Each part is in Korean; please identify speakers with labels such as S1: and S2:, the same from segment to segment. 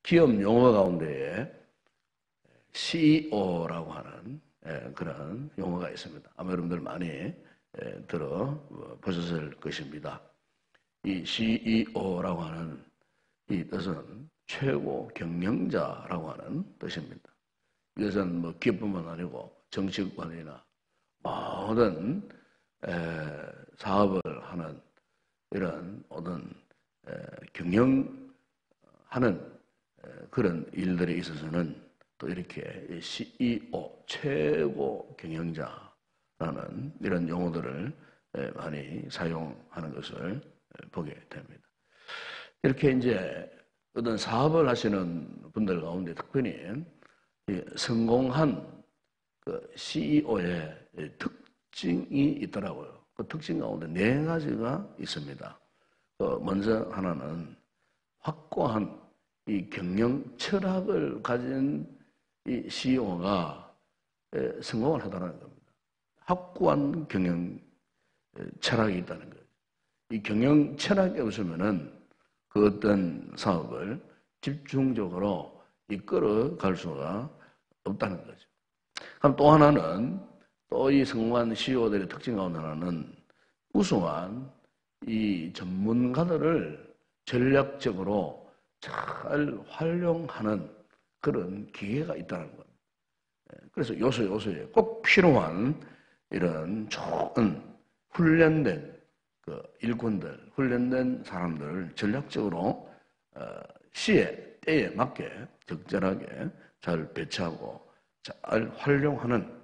S1: 기업 용어 가운데에 CEO라고 하는 그런 용어가 있습니다. 아마 여러분들 많이 들어보셨을 것입니다. 이 CEO라고 하는 이 뜻은 최고 경영자라고 하는 뜻입니다. 이것은 뭐 기업뿐만 아니고 정치관이나 모든 사업을 하는 이런 모든 경영하는 그런 일들에 있어서는 또 이렇게 CEO, 최고 경영자라는 이런 용어들을 많이 사용하는 것을 보게 됩니다. 이렇게 이제 어떤 사업을 하시는 분들 가운데 특별히 성공한 그 CEO의 특징이 있더라고요. 그 특징 가운데 4가지가 있습니다. 먼저 하나는 확고한 이 경영 철학을 가진 이 CEO가 성공을 하다는 겁니다. 확고한 경영 철학이 있다는 거죠. 이 경영 철학이 없으면은 그 어떤 사업을 집중적으로 이끌어 갈 수가 없다는 거죠. 그럼 또 하나는 또 이 성공한 CEO들의 특징 가운데 하나는 우수한 이 전문가들을 전략적으로 잘 활용하는 그런 기회가 있다는 겁니다. 그래서 요소에 꼭 필요한 이런 좋은 훈련된 그 일꾼들, 훈련된 사람들을 전략적으로 시에, 때에 맞게 적절하게 잘 배치하고 잘 활용하는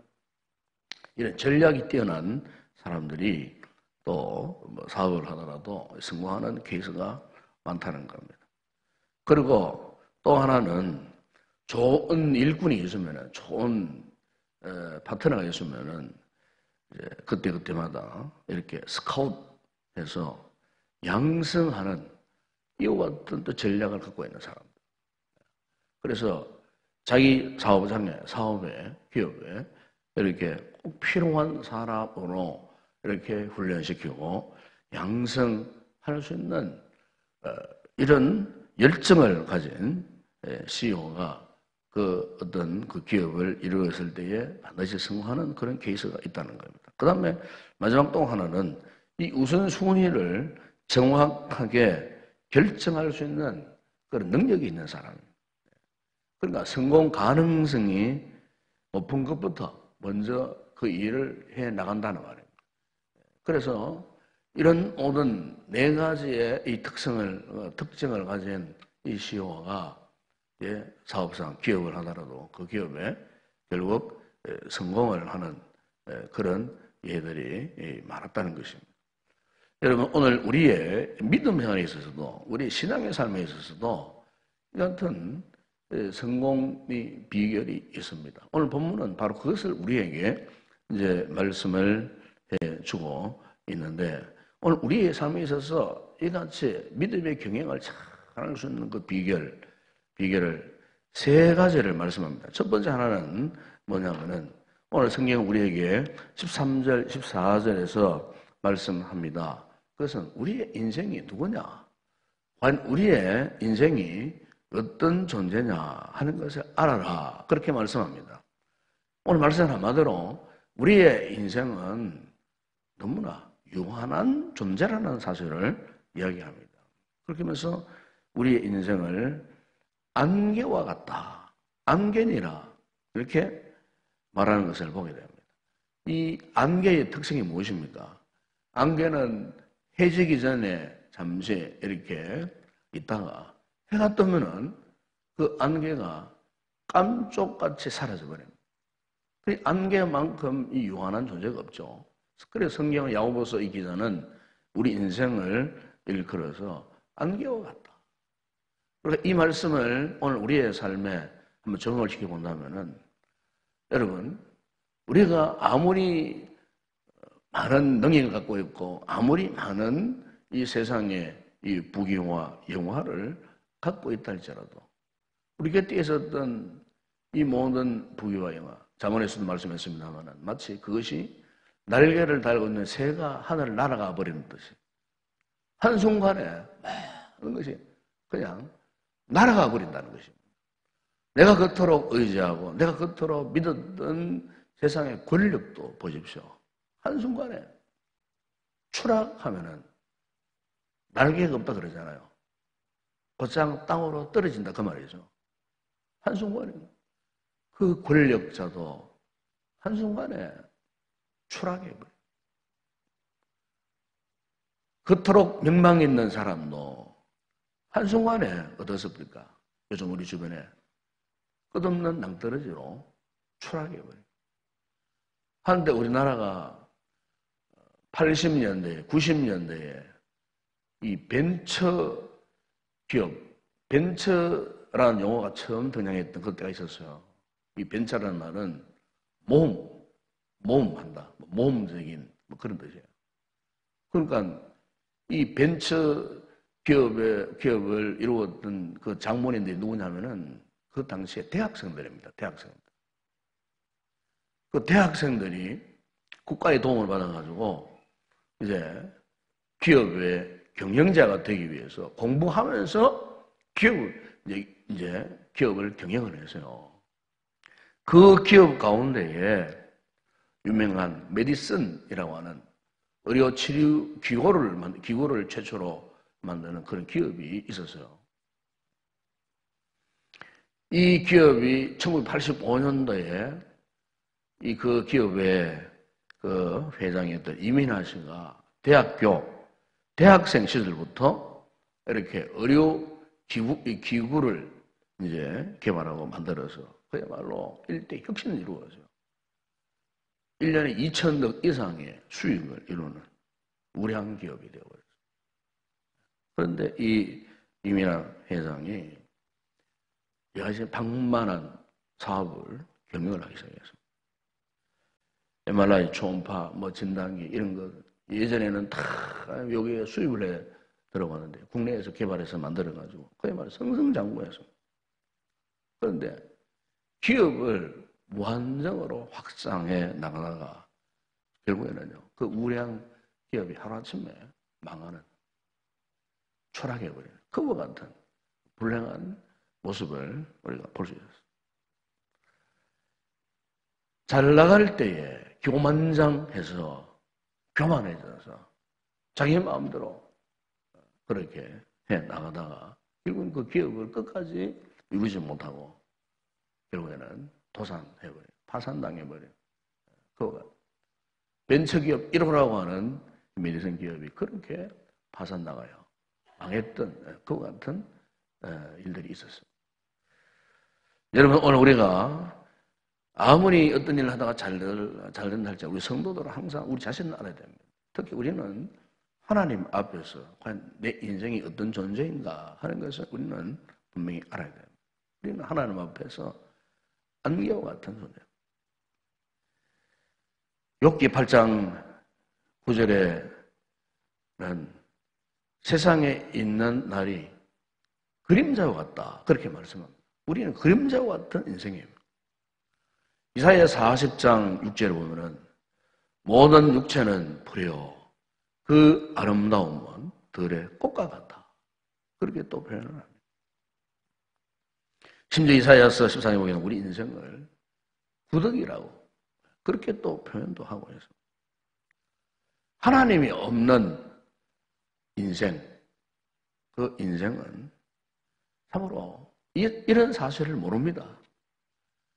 S1: 이런 전략이 뛰어난 사람들이 또뭐 사업을 하더라도 성공하는 케이스가 많다는 겁니다. 그리고 또 하나는 좋은 일꾼이 있으면, 좋은 파트너가 있으면은 이제 그때마다 이렇게 스카웃해서 양성하는 이와 같은 또 전략을 갖고 있는 사람들. 그래서 자기 사업장에, 사업에, 기업에 이렇게 꼭 필요한 사람으로 이렇게 훈련시키고 양성할 수 있는 이런 열정을 가진 CEO가 그 어떤 그 기업을 이루었을 때에 반드시 성공하는 그런 케이스가 있다는 겁니다. 그 다음에 마지막 또 하나는 이 우선순위를 정확하게 결정할 수 있는 그런 능력이 있는 사람. 그러니까 성공 가능성이 높은 것부터 먼저 그 일을 해 나간다는 말입니다. 그래서 이런 모든 4가지의 이 특징을 가진 이 CEO가 사업상 기업을 하더라도 그 기업에 결국 성공을 하는 그런 예들이 많았다는 것입니다. 여러분, 오늘 우리의 믿음 생활에 있어서도, 우리 신앙의 삶에 있어서도 이 같은 성공의 비결이 있습니다. 오늘 본문은 바로 그것을 우리에게 이제 말씀을 해 주고 있는데, 오늘 우리의 삶에 있어서 이같이 믿음의 경영을 잘 할 수 있는 그 비결을 3가지를 말씀합니다. 첫 번째 하나는 뭐냐면은 오늘 성경 우리에게 13절, 14절에서 말씀합니다. 그것은 우리의 인생이 누구냐? 과연 우리의 인생이 어떤 존재냐 하는 것을 알아라. 그렇게 말씀합니다. 오늘 말씀 한마디로 우리의 인생은 너무나 유한한 존재라는 사실을 이야기합니다. 그렇게 하면서 우리의 인생을 안개와 같다. 안개니라. 이렇게 말하는 것을 보게 됩니다. 이 안개의 특성이 무엇입니까? 안개는 해지기 전에 잠시 이렇게 있다가 해가 뜨면은 그 안개가 깜쪽같이 사라져버립니다. 그 안개만큼 이 유한한 존재가 없죠. 그래서 성경 야고보서 이 기자는 우리 인생을 일컬어서 안개와 같다. 그러니까 이 말씀을 오늘 우리의 삶에 한번 적용을 시켜본다면은 여러분, 우리가 아무리 많은 능력을 갖고 있고 아무리 많은 이 세상의 이 부귀와 영화를 갖고 있다 할지라도 우리 곁에 있었던 이 모든 부귀와 영화, 자문에서도 말씀했습니다만 마치 그것이 날개를 달고 있는 새가 하늘을 날아가 버리는 듯이 한순간에 많은 것이 그냥 날아가 버린다는 것입니다. 내가 그토록 의지하고 내가 그토록 믿었던 세상의 권력도 보십시오. 한순간에 추락하면은 날개가 없다 그러잖아요. 곧장 땅으로 떨어진다 그 말이죠. 한순간에 그 권력자도 한순간에 추락해버려요. 그토록 명망 있는 사람도 한순간에 어떻습니까? 요즘 우리 주변에 끝없는 낭떠러지로 추락해버려요. 한데 우리나라가 80년대, 90년대에 이 벤처 기업, 벤처라는 용어가 처음 등장했던 그때가 있었어요. 이 벤처라는 말은 모험한다, 모험적인 뭐 그런 뜻이에요. 그러니까 이 벤처 기업을 이루었던 그 장본인들이 누구냐면은 그 당시에 대학생들입니다. 대학생들. 그 대학생들이 국가의 도움을 받아가지고 이제 기업의 경영자가 되기 위해서 공부하면서 기업을 경영을 했어요. 그 기업 가운데에 유명한 메디슨이라고 하는 의료 치료 기구를 최초로 만드는 그런 기업이 있었어요. 이 기업이 1985년도에 그 기업의 그 회장이었던 이민하 씨가 대학생 시절부터 이렇게 의료 기구를 이제 개발하고 만들어서 그야말로 일대 혁신을 이루어서 1년에 2천억 이상의 수익을 이루는 우량 기업이 되어버렸어요. 그런데 이 이민하 회장이 여하튼 방만한 사업을 경영을 하기 시작했습니다. MRI, 초음파, 진단기 이런 거 예전에는 다 여기에 수입을 해 들어가는데 국내에서 개발해서 만들어가지고 그야말로 승승장구했습니다. 그런데 기업을 무한정으로 확장해 나가다가 결국에는요 그 우량 기업이 하루아침에 망하는 추락해버리는 그와 같은 불행한 모습을 우리가 볼 수 있었어요. 잘 나갈 때에 교만장해서 교만해져서 자기 마음대로 그렇게 해 나가다가 결국은 그 기업을 끝까지 이루지 못하고 결국에는 도산해버려요. 파산당해버려요. 그거가 벤처기업 1호라고 하는 메디슨 기업이 그렇게 파산나가요. 망했던 그와 같은 일들이 있었어요. 여러분 오늘 우리가 아무리 어떤 일을 하다가 잘 된다 할지 우리 성도들은 항상 우리 자신을 알아야 됩니다. 특히 우리는 하나님 앞에서 과연 내 인생이 어떤 존재인가 하는 것을 우리는 분명히 알아야 됩니다. 우리는 하나님 앞에서 안개와 같은 존재입니다. 욥기 8장 9절에는 세상에 있는 날이 그림자와 같다 그렇게 말씀합니다. 우리는 그림자와 같은 인생이에요. 이사야 40장 6절에 보면은 모든 육체는 불이요 그 아름다움은 들의 꽃과 같다. 그렇게 또 표현을 합니다. 심지어 이사야서 14장에 보면 우리 인생을 구덕이라고 그렇게 또 표현도 하고 있습니다. 하나님이 없는 인생, 그 인생은 참으로 이런 사실을 모릅니다.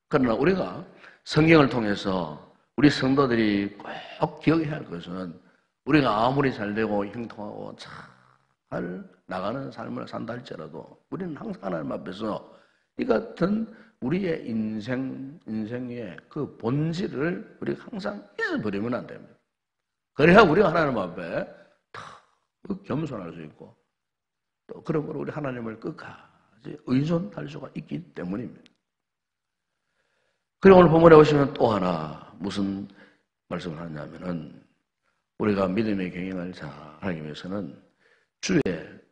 S1: 그러나 우리가 성경을 통해서 우리 성도들이 꼭 기억해야 할 것은 우리가 아무리 잘되고 형통하고 잘 나가는 삶을 산다 할지라도 우리는 항상 하나님 앞에서 이 같은 우리의 인생의 그 본질을 우리가 항상 잊어버리면 안 됩니다. 그래야 우리가 하나님 앞에 겸손할 수 있고 또 그러므로 우리 하나님을 끝까지 의존할 수가 있기 때문입니다. 그리고 오늘 본문에 보시면 또 하나 무슨 말씀을 하냐면은 우리가 믿음의 경영을 잘 하기 위해서는 주의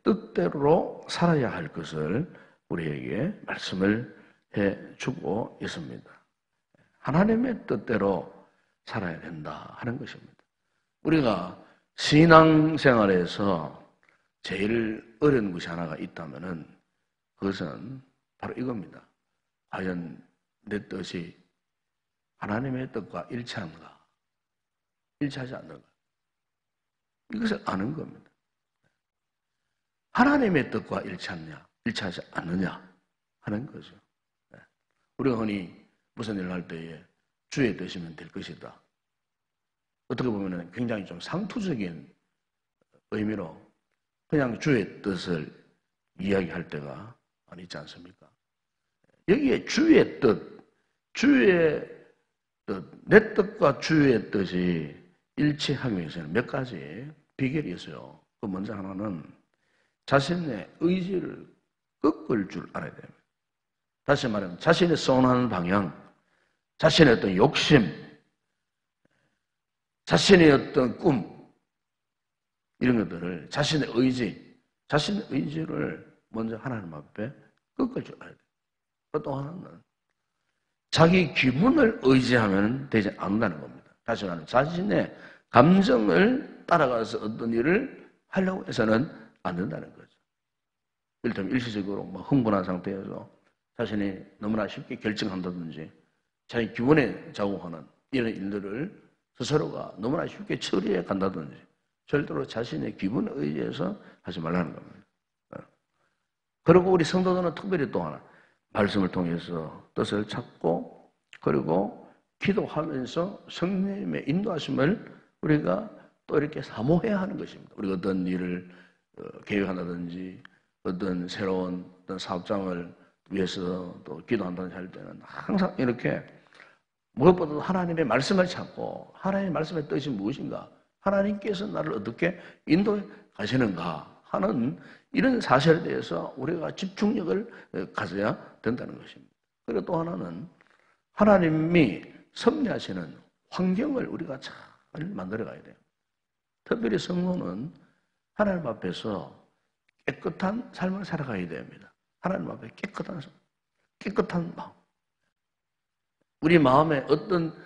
S1: 뜻대로 살아야 할 것을 우리에게 말씀을 해주고 있습니다. 하나님의 뜻대로 살아야 된다 하는 것입니다. 우리가 신앙생활에서 제일 어려운 것이 하나가 있다면은 그것은 바로 이겁니다. 과연 내 뜻이 하나님의 뜻과 일치한가, 일치하지 않는가. 이것을 아는 겁니다. 하나님의 뜻과 일치하느냐, 일치하지 않느냐 하는 거죠. 우리가 흔히 무슨 일을 할 때에 주의 뜻이면 될 것이다. 어떻게 보면 굉장히 좀 상투적인 의미로 그냥 주의 뜻을 이야기할 때가 있지 않습니까? 여기에 주의 뜻, 내 뜻과 주의 뜻이 일치하기 위해서는 몇 가지 비결이 있어요. 그 먼저 하나는 자신의 의지를 꺾을 줄 알아야 됩니다. 다시 말하면 자신의 선호하는 방향, 자신의 어떤 욕심, 자신의 어떤 꿈, 이런 것들을 자신의 의지를 먼저 하나님 앞에 꺾을 줄 알아야 돼요. 또 하나는 자기 기분을 의지하면 되지 않는다는 겁니다. 다시 말하면 자신의 감정을 따라가서 어떤 일을 하려고 해서는 안 된다는 거죠. 이를테면 일시적으로 흥분한 상태에서 자신이 너무나 쉽게 결정한다든지 자기 기분에 작용하는 이런 일들을 스스로가 너무나 쉽게 처리해 간다든지 절대로 자신의 기분에 의지해서 하지 말라는 겁니다. 그리고 우리 성도들은 특별히 또 하나 말씀을 통해서 뜻을 찾고 그리고 기도하면서 성령님의 인도하심을 우리가 또 이렇게 사모해야 하는 것입니다. 우리가 어떤 일을 계획한다든지 어떤 새로운 어떤 사업장을 위해서 또 기도한다든지 할 때는 항상 이렇게 무엇보다도 하나님의 말씀을 찾고 하나님의 말씀의 뜻이 무엇인가, 하나님께서 나를 어떻게 인도해 가시는가 하는 이런 사실에 대해서 우리가 집중력을 가져야 된다는 것입니다. 그리고 또 하나는 하나님이 섭리하시는 환경을 우리가 잘 만들어 가야 돼요. 특별히 성도는 하나님 앞에서 깨끗한 삶을 살아가야 됩니다. 하나님 앞에 깨끗한 마음. 우리 마음에 어떤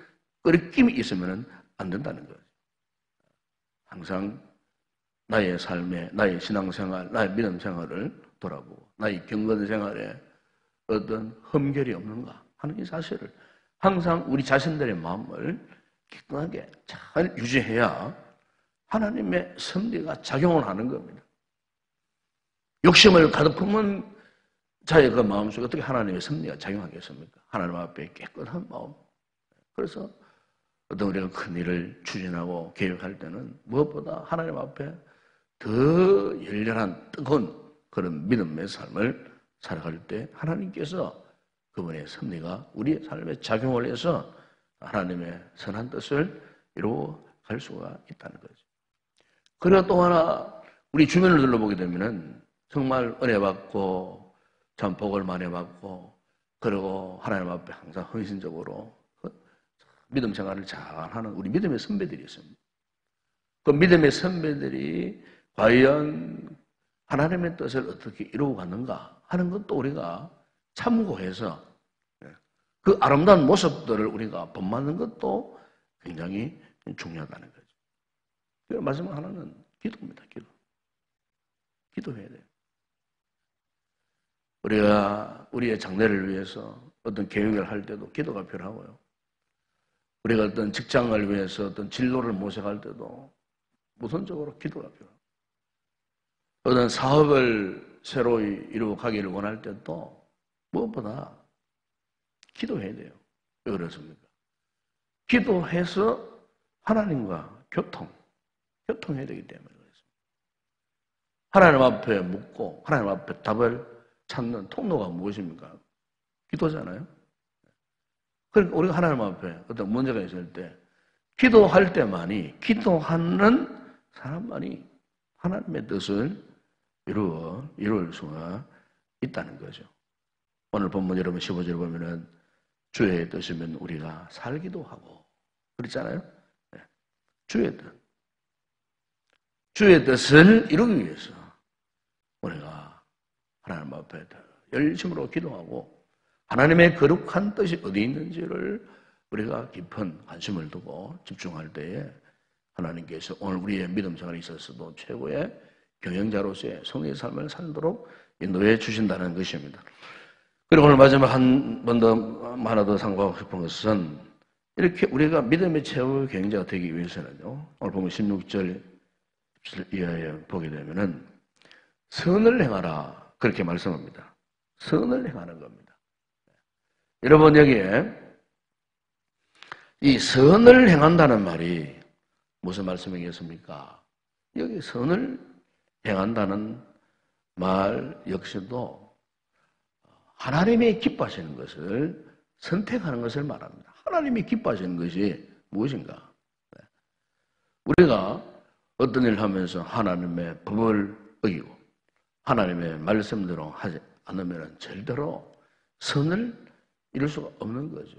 S1: 끄리낌이 있으면 안 된다는 거죠. 항상 나의 삶에, 나의 신앙생활, 나의 믿음 생활을 돌아보고 나의 경건 생활에 어떤 흠결이 없는가 하는 이 사실을 항상 우리 자신들의 마음을 깨끗하게 잘 유지해야 하나님의 섭리가 작용을 하는 겁니다. 욕심을 가득 품은 자의 그 마음속에 어떻게 하나님의 섭리가 작용하겠습니까? 하나님 앞에 깨끗한 마음. 그래서 어떤 우리가 큰 일을 추진하고 계획할 때는 무엇보다 하나님 앞에 더 열렬한 뜨거운 그런 믿음의 삶을 살아갈 때 하나님께서 그분의 섭리가 우리의 삶에 작용을 해서 하나님의 선한 뜻을 이루어갈 수가 있다는 거죠. 그리고 또 하나 우리 주변을 둘러보게 되면은 정말 은혜 받고 참 복을 많이 받고 그리고 하나님 앞에 항상 헌신적으로 믿음 생활을 잘하는 우리 믿음의 선배들이 있습니다. 그 믿음의 선배들이 과연 하나님의 뜻을 어떻게 이루어 갔는가 하는 것도 우리가 참고해서 그 아름다운 모습들을 우리가 본받는 것도 굉장히 중요하다는 거죠. 그리고 마지막 하나는 기도입니다. 기도해야 돼요. 우리가 우리의 장래를 위해서 어떤 계획을 할 때도 기도가 필요하고요. 우리가 어떤 직장을 위해서 어떤 진로를 모색할 때도 우선적으로 기도가 필요합니다. 어떤 사업을 새로 이루어가기를 원할 때도 무엇보다 기도해야 돼요. 왜 그렇습니까? 기도해서 하나님과 교통해야 되기 때문에 그렇습니다. 하나님 앞에 묻고 하나님 앞에 답을 찾는 통로가 무엇입니까? 기도잖아요. 그러니까 우리가 하나님 앞에 어떤 문제가 있을 때 기도할 때만이 기도하는 사람만이 하나님의 뜻을 이룰 수가 있다는 거죠. 오늘 본문 여러분 15절 보면은 주의 뜻이면 우리가 살기도 하고 그랬잖아요. 네. 주의 뜻을 이루기 위해서 우리가 하나님 앞에 열심으로 기도하고 하나님의 거룩한 뜻이 어디 있는지를 우리가 깊은 관심을 두고 집중할 때에 하나님께서 오늘 우리의 믿음 생활에 있어서도 최고의 경영자로서의 성의 삶을 살도록 인도해 주신다는 것입니다. 그리고 오늘 마지막 한 번 더 하나 더 상고하고 싶은 것은 이렇게 우리가 믿음의 최후의 경제가 되기 위해서는요. 오늘 보면 16절 이하에 보게 되면은 선을 행하라 그렇게 말씀합니다. 선을 행하는 겁니다. 여러분 여기에 이 선을 행한다는 말이 무슨 말씀이겠습니까? 여기 선을 행한다는 말 역시도 하나님이 기뻐하시는 것을 선택하는 것을 말합니다. 하나님이 기뻐하시는 것이 무엇인가? 우리가 어떤 일을 하면서 하나님의 법을 어기고 하나님의 말씀대로 하지 않으면 절대로 선을 이룰 수가 없는 거죠.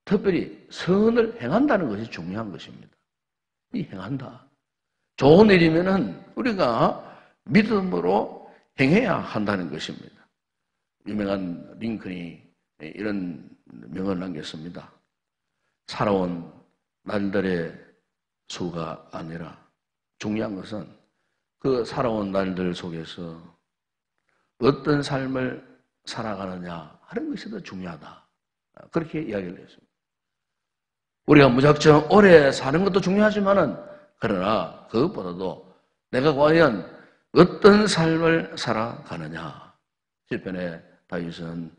S1: 특별히 선을 행한다는 것이 중요한 것입니다. 이 행한다. 좋은 일이면은 우리가 믿음으로 행해야 한다는 것입니다. 유명한 링컨이 이런 명언을 남겼습니다. 살아온 날들의 수가 아니라 중요한 것은 그 살아온 날들 속에서 어떤 삶을 살아가느냐 하는 것이 더 중요하다. 그렇게 이야기를 했습니다. 우리가 무작정 오래 사는 것도 중요하지만은 그러나 그것보다도 내가 과연 어떤 삶을 살아가느냐. 시편에 다윗은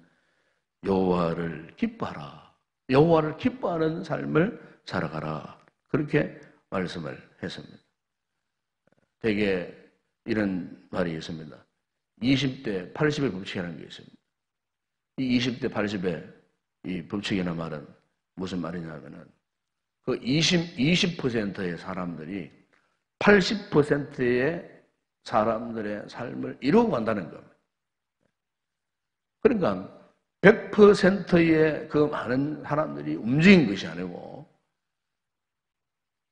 S1: 여호와를 기뻐하라. 여호와를 기뻐하는 삶을 살아가라. 그렇게 말씀을 했습니다. 대개 이런 말이 있습니다. 20대 80의 법칙이라는 게 있습니다. 이 20대 80의 이 법칙이라는 말은 무슨 말이냐면은 그 20%의 사람들이 80%의 사람들의 삶을 이루고 간다는 겁니다. 그러니까 100%의 그 많은 사람들이 움직인 것이 아니고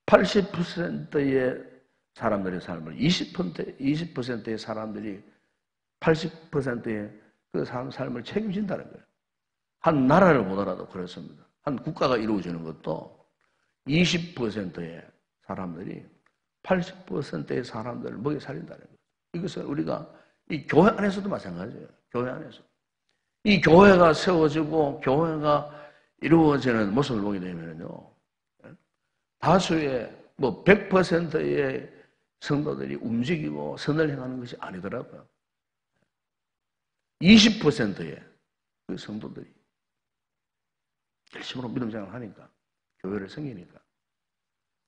S1: 80%의 사람들의 삶을 20%의 사람들이 80%의 그 삶을 책임진다는 거예요. 한 나라를 보더라도 그렇습니다. 한 국가가 이루어지는 것도 20%의 사람들이 80%의 사람들을 먹여 살린다는 거예요. 이것은 우리가 이 교회 안에서도 마찬가지예요. 교회 안에서. 이 교회가 세워지고 교회가 이루어지는 모습을 보게 되면요. 다수의 100%의 성도들이 움직이고 선을 행하는 것이 아니더라고요. 20%의 그 성도들이 열심으로 믿음 생활을 하니까 교회를 섬기니까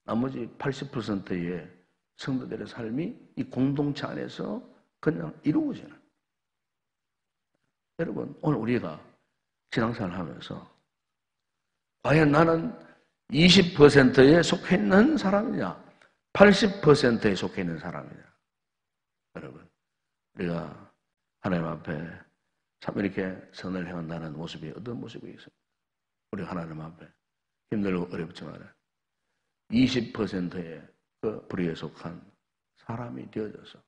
S1: 나머지 80%의 성도들의 삶이 이 공동체 안에서 그냥 이루어지는. 여러분 오늘 우리가 신앙생활을 하면서 과연 나는 20%에 속해 있는 사람이냐 80%에 속해 있는 사람이냐. 여러분 우리가 하나님 앞에 참 이렇게 선을 행한다는 모습이 어떤 모습이 있습니까? 우리 하나님 앞에 힘들고 어렵지만 20%의 그 부류에 속한 사람이 되어져서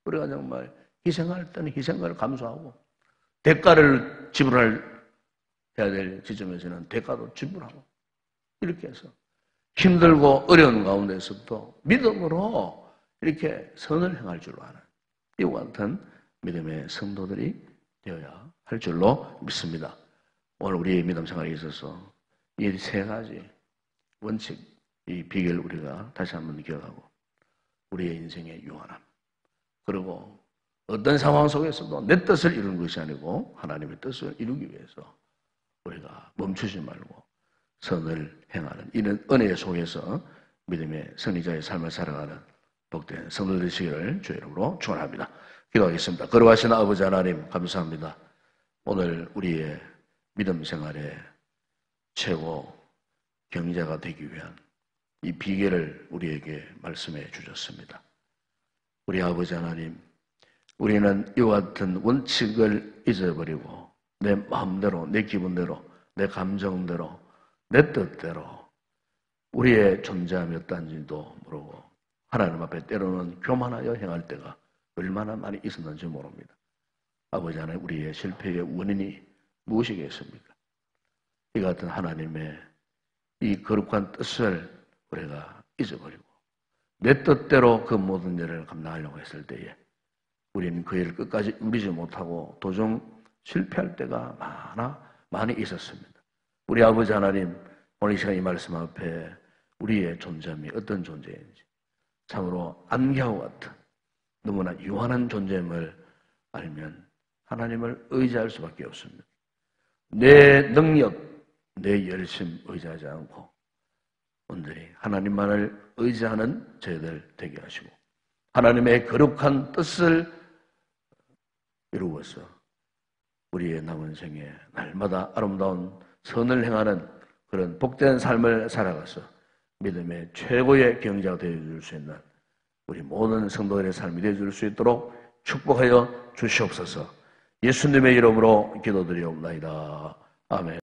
S1: 우리가 정말 희생할 때는 희생을 감수하고 대가를 지불해야 될 지점에서는 대가도 지불하고 이렇게 해서 힘들고 어려운 가운데서도 믿음으로 이렇게 선을 행할 줄로 아는 이와 같은 믿음의 성도들이 되어야 할 줄로 믿습니다. 오늘 우리의 믿음 생활에 있어서 이 세 가지 원칙, 이 비결 우리가 다시 한번 기억하고 우리의 인생의 유한함 그리고 어떤 상황 속에서도 내 뜻을 이루는 것이 아니고 하나님의 뜻을 이루기 위해서 우리가 멈추지 말고 선을 행하는 이런 은혜 속에서 믿음의 승리자의 삶을 살아가는 복된 성도 되시기를 주의 이름으로 축원합니다. 기도하겠습니다. 거룩하신 아버지 하나님 감사합니다. 오늘 우리의 믿음 생활의 최고 경제가 되기 위한 이 비결을 우리에게 말씀해 주셨습니다. 우리 아버지 하나님, 우리는 이와 같은 원칙을 잊어버리고 내 마음대로, 내 기분대로, 내 감정대로, 내 뜻대로 우리의 존재함이 어떤지도 모르고 하나님 앞에 때로는 교만하여 행할 때가 얼마나 많이 있었는지 모릅니다. 아버지 하나님, 우리의 실패의 원인이 무엇이겠습니까? 이 같은 하나님의 이 거룩한 뜻을 우리가 잊어버리고 내 뜻대로 그 모든 일을 감당하려고 했을 때에 우리는 그 일을 끝까지 누리지 못하고 도중 실패할 때가 많이 있었습니다. 우리 아버지 하나님, 오늘 이 시간 이 말씀 앞에 우리의 존재함이 어떤 존재인지, 참으로 안개와 같은 너무나 유한한 존재임을 알면 하나님을 의지할 수밖에 없습니다. 내 능력, 내 열심 의지하지 않고 온전히 하나님만을 의지하는 저희들 되게 하시고, 하나님의 거룩한 뜻을 이루어서 우리의 남은 생에 날마다 아름다운 선을 행하는 그런 복된 삶을 살아가서 믿음의 최고의 경자가 되어줄 수 있는 우리 모든 성도들의 삶이 되어줄 수 있도록 축복하여 주시옵소서. 예수님의 이름으로 기도드리옵나이다. 아멘.